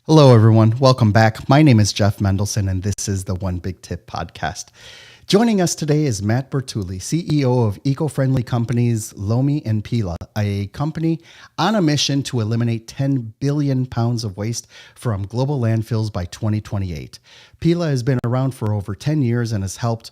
Hello, everyone. Welcome back. My name is Jeff Mendelson, and this is the One Big Tip podcast. Joining us today is Matt Bertulli, CEO of eco-friendly companies LOMI and PELA, a company on a mission to eliminate 10 billion pounds of waste from global landfills by 2028. PELA has been around for over 10 years and has helped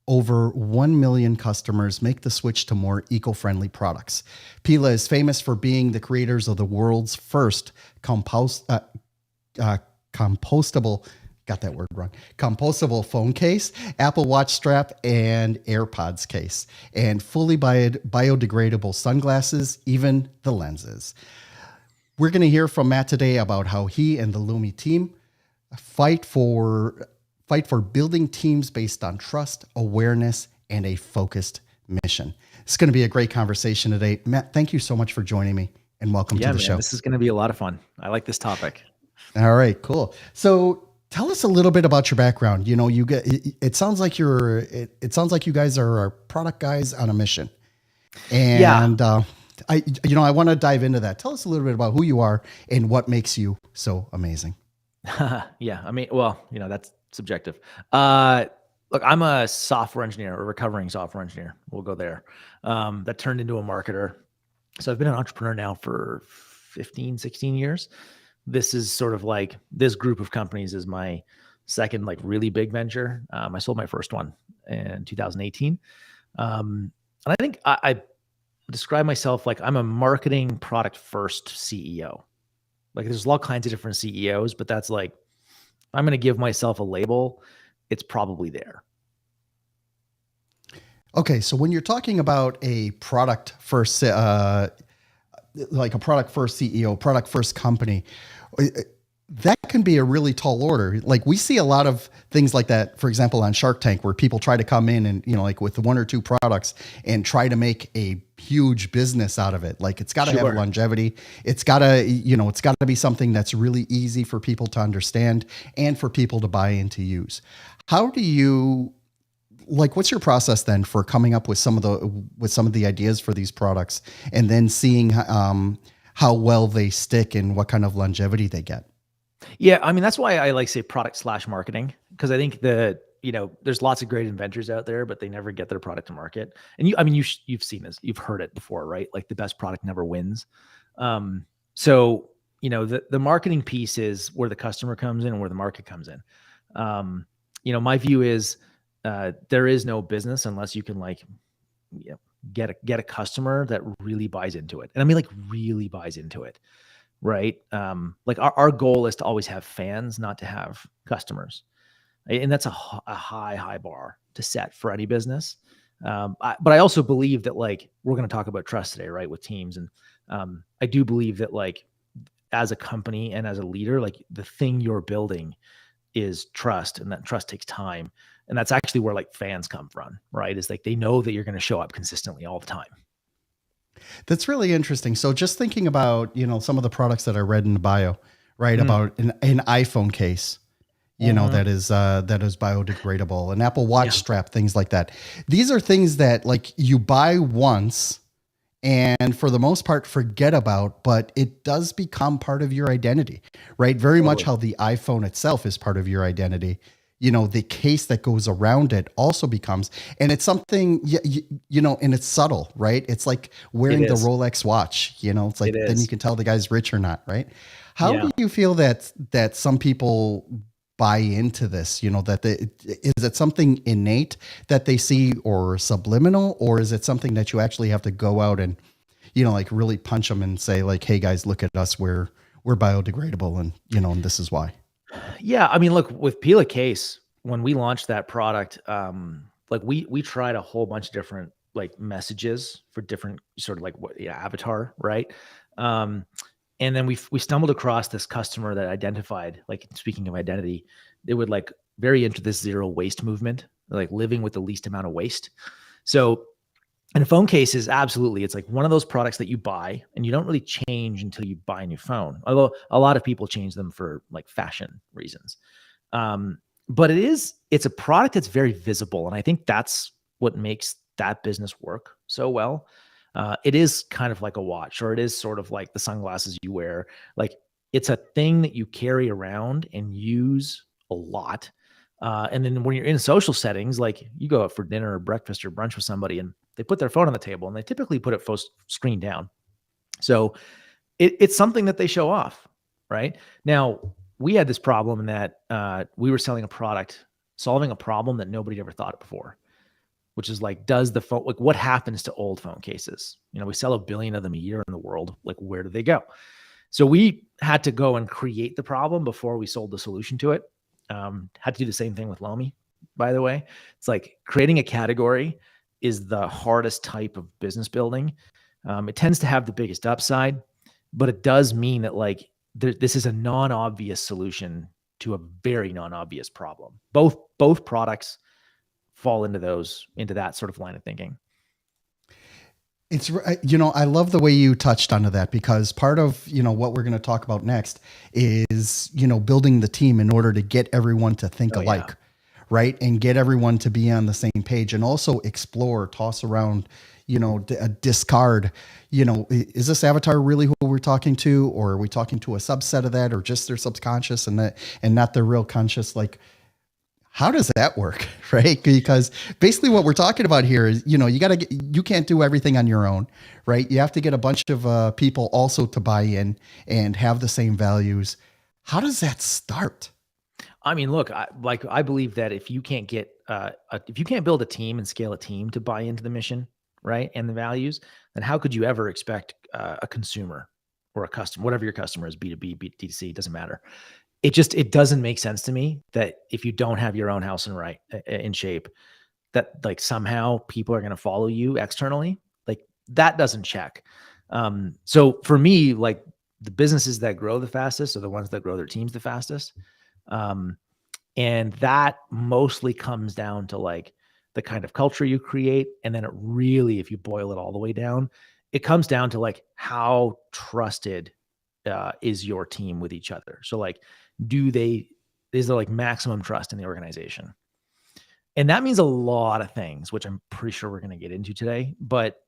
over 1 million customers make the switch to more eco-friendly products. PELA is famous for being the creators of the world's first compostable, got that word wrong, compostable phone case, Apple Watch strap, and AirPods case, and fully biodegradable sunglasses, even the lenses. We're going to hear from Matt today about how he and the LOMI team fight for building teams based on trust, awareness, and a focused mission. It's going to be a great conversation today. Matt, thank you so much for joining me, and welcome to the show. This is going to be a lot of fun. I like this topic. All right, cool. So tell us a little bit about your background. You know, it sounds like it sounds like you guys are product guys on a mission. And I want to dive into that. Tell us a little bit about who you are and what makes you so amazing. Yeah. I mean, well, that's subjective. Look, I'm a software engineer, a recovering software engineer. We'll go there. That turned into a marketer. So I've been an entrepreneur now for 15, 16 years. This is sort of like this group of companies is my second, like really big venture. I sold my first one in 2018. And I think I describe myself like I'm a marketing product first CEO. Like there's all kinds of different CEOs, but that's like, if I'm going to give myself a label, it's probably there. Okay. So when you're talking about a product first, like a product first CEO, product first company, that can be a really tall order. Like we see a lot of things like that, for example, on Shark Tank, where people try to come in and, like with one or two products and try to make a huge business out of it. Like it's got to have longevity. It's got to, it's got to be something that's really easy for people to understand and for people to buy and to use. How do you, what's your process then for coming up with some of the ideas for these products and then seeing how well they stick and what kind of longevity they get? Yeah. I mean, that's why I like say product / marketing, because I think that, there's lots of great inventors out there, but they never get their product to market. And you've seen this, you've heard it before, right? Like the best product never wins. So, the marketing piece is where the customer comes in and where the market comes in. My view is, there is no business unless you can get a customer that really buys into it. And I mean, like really buys into it, right? Like our goal is to always have fans, not to have customers. And that's a high bar to set for any business. But I also believe that we're going to talk about trust today, right? With teams. And I do believe that as a company and as a leader, the thing you're building is trust, and that trust takes time. And that's actually where fans come from, right? Is they know that you're going to show up consistently all the time. That's really interesting. So just thinking about, some of the products that I read in the bio, right? About an iPhone case, that is biodegradable, an Apple Watch strap, things like that. These are things that you buy once and for the most part forget about, but it does become part of your identity, right? Very much how the iPhone itself is part of your identity. The case that goes around it also becomes, and it's something, and it's subtle, right? It's like wearing the Rolex watch, it's like, then you can tell the guy's rich or not, right? How do you feel that some people buy into this, is it something innate that they see or subliminal, or is it something that you actually have to go out and, really punch them and say hey guys, look at us. We're biodegradable and, and this is why. Yeah. I mean, look, with PELA case, when we launched that product, we tried a whole bunch of different messages for different sort of avatar, right? And then we stumbled across this customer that identified, speaking of identity, they would very into this zero waste movement, living with the least amount of waste. So in a phone case is absolutely, it's one of those products that you buy and you don't really change until you buy a new phone. Although a lot of people change them for fashion reasons. But it's a product that's very visible. And I think that's what makes that business work so well. It is kind of like a watch, or it is sort of like the sunglasses you wear. It's a thing that you carry around and use a lot. And then when you're in social settings, like you go out for dinner or breakfast or brunch with somebody and they put their phone on the table and they typically put it screen down. So it's something that they show off, right? Now, we had this problem in that we were selling a product, solving a problem that nobody ever thought of before, which is like, does the phone, like what happens to old phone cases? We sell 1 billion of them a year in the world. Like, where do they go? So we had to go and create the problem before we sold the solution to it. Had to do the same thing with LOMI, by the way. It's like creating a category is the hardest type of business building. It tends to have the biggest upside, but it does mean that like this is a non-obvious solution to a very non-obvious problem. Both products fall into that sort of line of thinking. It's, I love the way you touched onto that, because part of, what we're going to talk about next is, building the team in order to get everyone to think alike, right? And get everyone to be on the same page, and also explore, toss around, discard, is this avatar really who we're talking to, or are we talking to a subset of that, or just their subconscious and not their real conscious? Like, how does that work, right? Because basically what we're talking about here is, you can't do everything on your own, right? You have to get a bunch of people also to buy in and have the same values. How does that start? I mean, look, I believe that if you can't get, if you can't build a team and scale a team to buy into the mission, right, and the values, then how could you ever expect a consumer or a customer, whatever your customer is, B2B, B2C, it doesn't matter. It doesn't make sense to me that if you don't have your own house in shape, that like somehow people are going to follow you externally. Like, that doesn't check. So for me, like, the businesses that grow the fastest are the ones that grow their teams the fastest. And that mostly comes down to like the kind of culture you create. And then it really, if you boil it all the way down, it comes down to like how trusted is your team with each other. So like, is there like maximum trust in the organization? And that means a lot of things, which I'm pretty sure we're going to get into today. But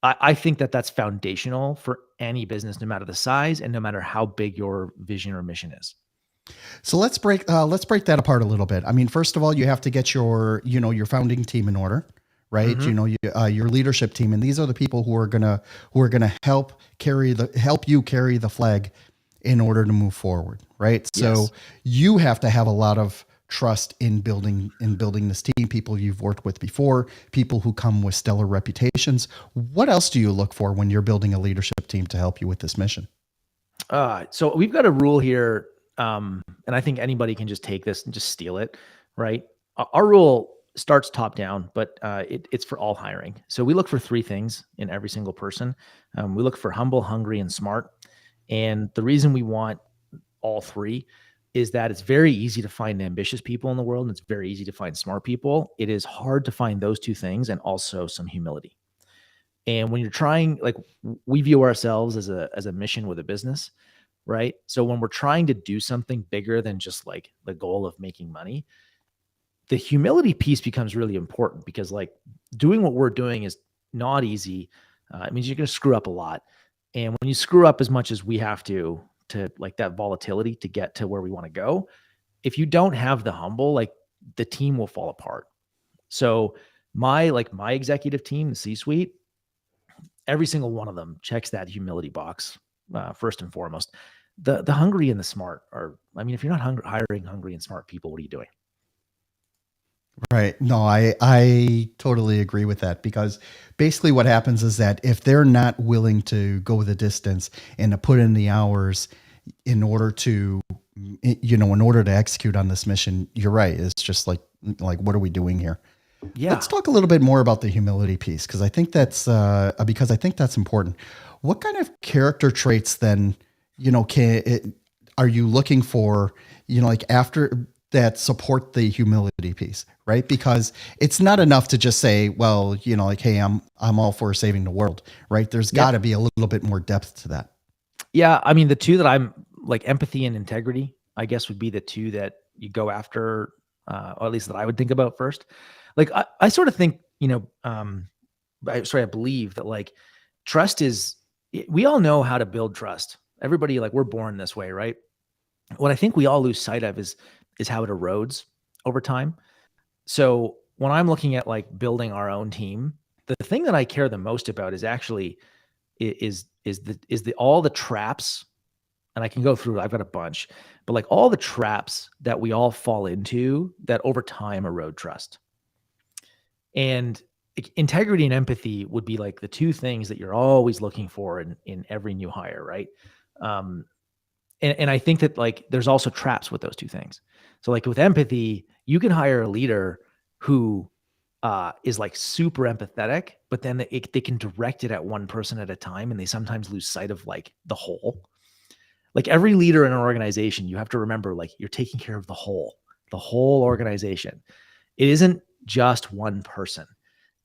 I think that that's foundational for any business, no matter the size and no matter how big your vision or mission is. So let's break that apart a little bit. I mean, first of all, you have to get your founding team in order, right? Mm-hmm. Your leadership team, and these are the people who are gonna help you carry the flag in order to move forward, right? Yes. So you have to have a lot of trust in building this team, people you've worked with before, people who come with stellar reputations. What else do you look for when you're building a leadership team to help you with this mission? So we've got a rule here, and I think anybody can just take this and just steal it, right? Our rule starts top down, but it's for all hiring. So we look for 3 things in every single person. We look for humble, hungry, and smart. And the reason we want all 3 is that it's very easy to find ambitious people in the world, and it's very easy to find smart people. It is hard to find those 2 things, and also some humility. And when you're trying, like, we view ourselves as a mission with a business, right? So when we're trying to do something bigger than just like the goal of making money, the humility piece becomes really important, because like doing what we're doing is not easy. It means you're going to screw up a lot. And when you screw up as much as we have to like that volatility to get to where we want to go, if you don't have the humble, like the team will fall apart. So my executive team, the C-suite, every single one of them checks that humility box first and foremost. The hungry and the smart are, I mean, if you're not hiring hungry and smart people, what are you doing? Right. No, I totally agree with that, because basically what happens is that if they're not willing to go the distance and to put in the hours in order to execute on this mission, you're right. It's just like, what are we doing here? Yeah. Let's talk a little bit more about the humility piece, because I think that's important. What kind of character traits then, are you looking for, after that support the humility piece, right? Because it's not enough to just say, well, hey, I'm all for saving the world, right? There's got to be a little bit more depth to that. Yeah. I mean, the 2 that I'm like, empathy and integrity, I guess, would be the 2 that you go after, or at least that I would think about first. Like, I sort of think, I believe that like trust is, we all know how to build trust Everybody, like, we're born this way, right? What I think we all lose sight of is how it erodes over time. So when I'm looking at like building our own team, the thing that I care the most about is actually is the all the traps, and I can go through, I've got a bunch, but like all the traps that we all fall into that over time erode trust. And integrity and empathy would be like the two things that you're always looking for in every new hire, right? Um, and I think that like there's also traps with those two things. So like with empathy, you can hire a leader who is like super empathetic, but then they can direct it at one person at a time, and they sometimes lose sight of like the whole. Like every leader in an organization, you have to remember like you're taking care of the whole organization. It isn't just one person.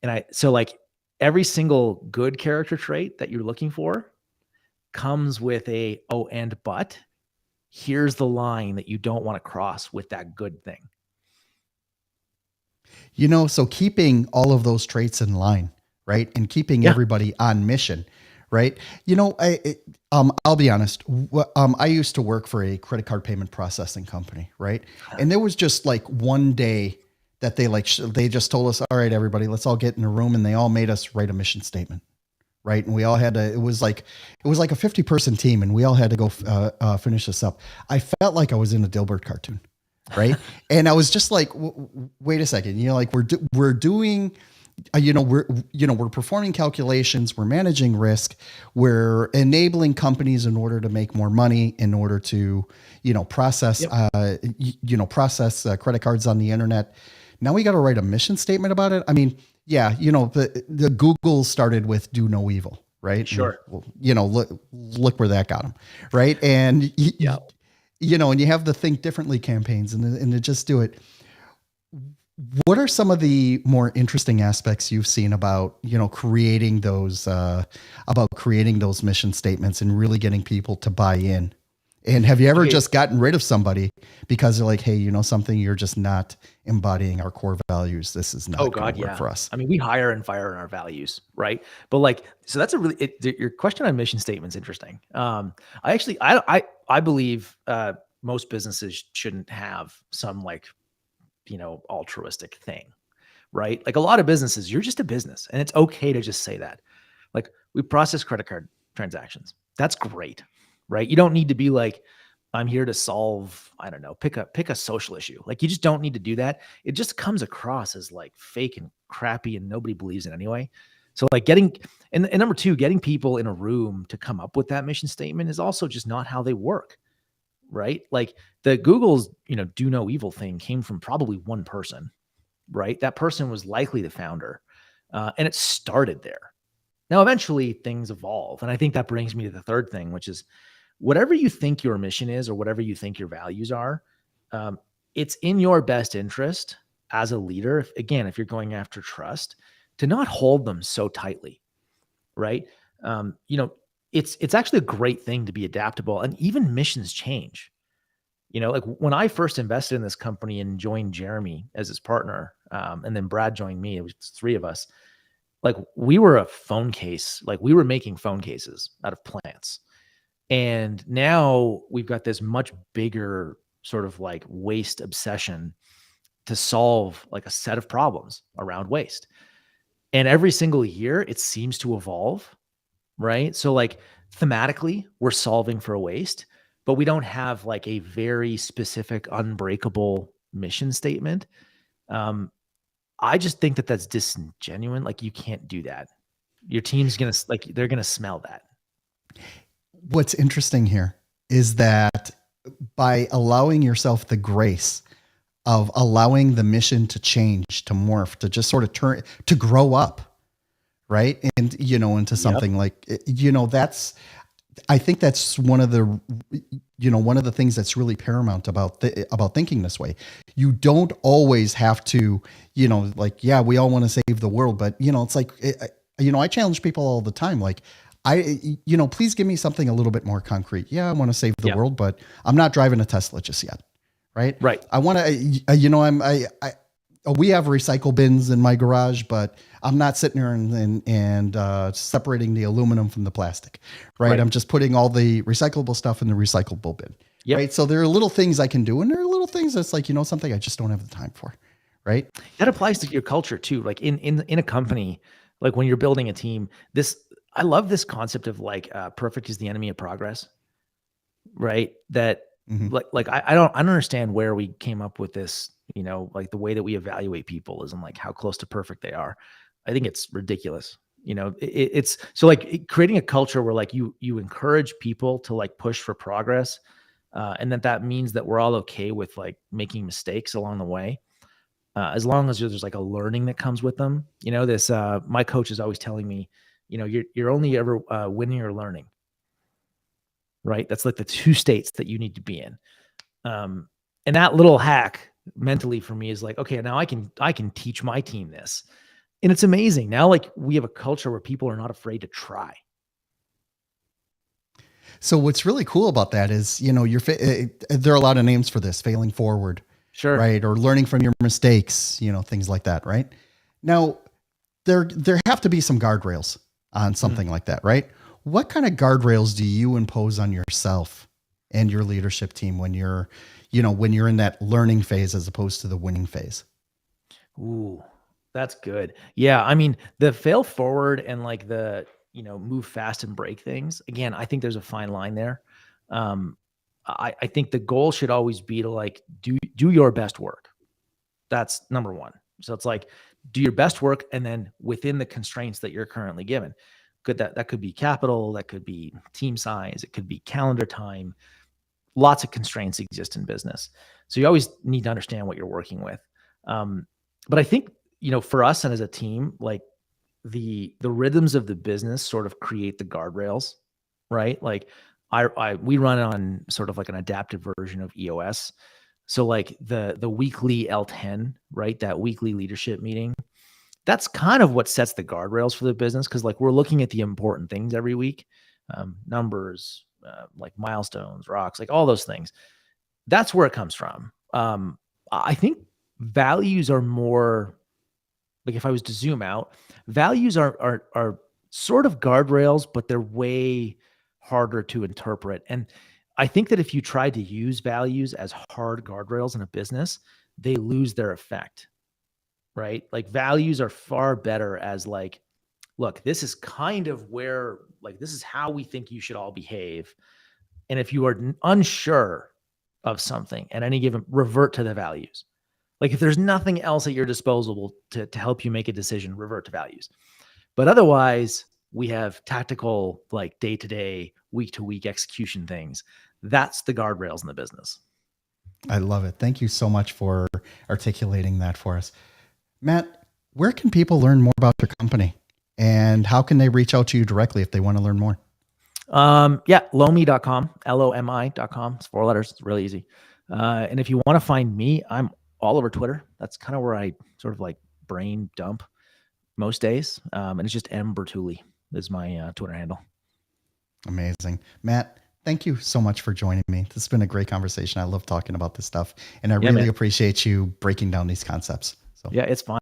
And so like every single good character trait that you're looking for comes with but here's the line that you don't want to cross with that good thing. So keeping all of those traits in line, right? And keeping everybody on mission, right? I'll be honest. I used to work for a credit card payment processing company, right? And there was just like one day that they just told us, all right, everybody, let's all get in a room, and they all made us write a mission statement. Right. And we all had to, it was like a 50-person team, and we all had to go finish this up. I felt like I was in a Dilbert cartoon. Right. And I was just like, wait a second, like we're doing, we're performing calculations, we're managing risk, we're enabling companies in order to make more money, in order to, process, process credit cards on the internet. Now we got to write a mission statement about it. I mean, yeah, the Google started with do no evil, right? Sure. And, look where that got them. Right. And, and you have the Think Differently campaigns, and to just do it. What are some of the more interesting aspects you've seen about, creating those mission statements and really getting people to buy in? And have you ever just gotten rid of somebody because they're like, hey, something, you're just not embodying our core values. This is not going to work for us. I mean, we hire and fire in our values, right? But like, so that's your question on mission statement's interesting. I believe most businesses shouldn't have some like, altruistic thing, right? Like a lot of businesses, you're just a business, and it's okay to just say that. Like, we process credit card transactions. That's great, right? You don't need to be like, I'm here to solve, I don't know, pick a social issue. Like, you just don't need to do that. It just comes across as like fake and crappy, and nobody believes it anyway. So like and number two, getting people in a room to come up with that mission statement is also just not how they work, right? Like the Google's, do no evil thing came from probably one person, right? That person was likely the founder. And it started there. Now, eventually things evolve. And I think that brings me to the third thing, which is whatever you think your mission is, or whatever you think your values are, it's in your best interest as a leader, if you're going after trust, to not hold them so tightly, right? It's actually a great thing to be adaptable, and even missions change. Like when I first invested in this company and joined Jeremy as his partner, and then Brad joined me, it was three of us. Like we were a phone case, like we were making phone cases out of plants. And now we've got this much bigger sort of like waste obsession to solve like a set of problems around waste. And every single year it seems to evolve, right? So like thematically we're solving for a waste, but we don't have like a very specific unbreakable mission statement. I just think that that's disingenuous. Like you can't do that. Your team's they're going to smell that. What's interesting here is that by allowing yourself the grace of allowing the mission to change, to morph, to just sort of turn, to grow up, right? And, into something like, I think that's one of the things that's really paramount about thinking this way. You don't always have to, we all want to save the world, but it's like, I challenge people all the time. Like, please give me something a little bit more concrete. Yeah, I want to save the world, but I'm not driving a Tesla just yet. Right. Right. I want to, We have recycle bins in my garage, but I'm not sitting there and separating the aluminum from the plastic, right? Right. I'm just putting all the recyclable stuff in the recyclable bin, Yep. right? So there are little things I can do, and there are little things that's like, something I just don't have the time for, right? That applies to your culture too. Like in a company, like when you're building a team, I love this concept of like perfect is the enemy of progress, right? That Hmm. I don't understand where we came up with this, like the way that we evaluate people is in like how close to perfect they are. I think it's ridiculous. It's so like creating a culture where like you encourage people to like push for progress, and that means that we're all okay with like making mistakes along the way, as long as there's like a learning that comes with them. This my coach is always telling me, you're only ever winning or learning, right? That's like the two states that you need to be in. And that little hack mentally for me is like, okay, now I can teach my team this. And it's amazing. Now like we have a culture where people are not afraid to try. So what's really cool about that is, there are a lot of names for this: failing forward, Sure. right? Or learning from your mistakes, things like that, right? Now, there have to be some guardrails on Mm. something like that, right? What kind of guardrails do you impose on yourself and your leadership team when you're in that learning phase as opposed to the winning phase? Ooh, that's good. Yeah, I mean, the fail forward and like the, move fast and break things. Again, I think there's a fine line there. Um, I think the goal should always be to like do your best work. That's number one. So it's like do your best work and then within the constraints that you're currently given. That could be capital, that could be team size, it could be calendar time. Lots of constraints exist in business. So you always need to understand what you're working with. Um, but I think, for us and as a team, like the rhythms of the business sort of create the guardrails, right? Like we run on sort of like an adaptive version of EOS. So like the weekly L10, right? That weekly leadership meeting, that's kind of what sets the guardrails for the business. Cause like we're looking at the important things every week, numbers, like milestones, rocks, like all those things. That's where it comes from. I think values are more like if I was to zoom out, values are sort of guardrails, but they're way harder to interpret. And I think that if you try to use values as hard guardrails in a business, they lose their effect, right? Like values are far better as like, look, this is kind of where like this is how we think you should all behave. And if you are unsure of something at any given, revert to the values. Like if there's nothing else at your disposal to help you make a decision, revert to values. But otherwise, we have tactical, like day to day, week to week execution things. That's the guardrails in the business. I love it. Thank you so much for articulating that for us. Matt, where can people learn more about your company, and how can they reach out to you directly if they want to learn more? Yeah, LOMI.com, LOMI.com. It's 4 letters. It's really easy. And if you want to find me, I'm all over Twitter. That's kind of where I sort of like brain dump most days. And it's just M Bertulli is my Twitter handle. Amazing. Matt, thank you so much for joining me. This has been a great conversation. I love talking about this stuff, and I Yeah, really man. appreciate you breaking down these concepts. So Yeah, it's fine.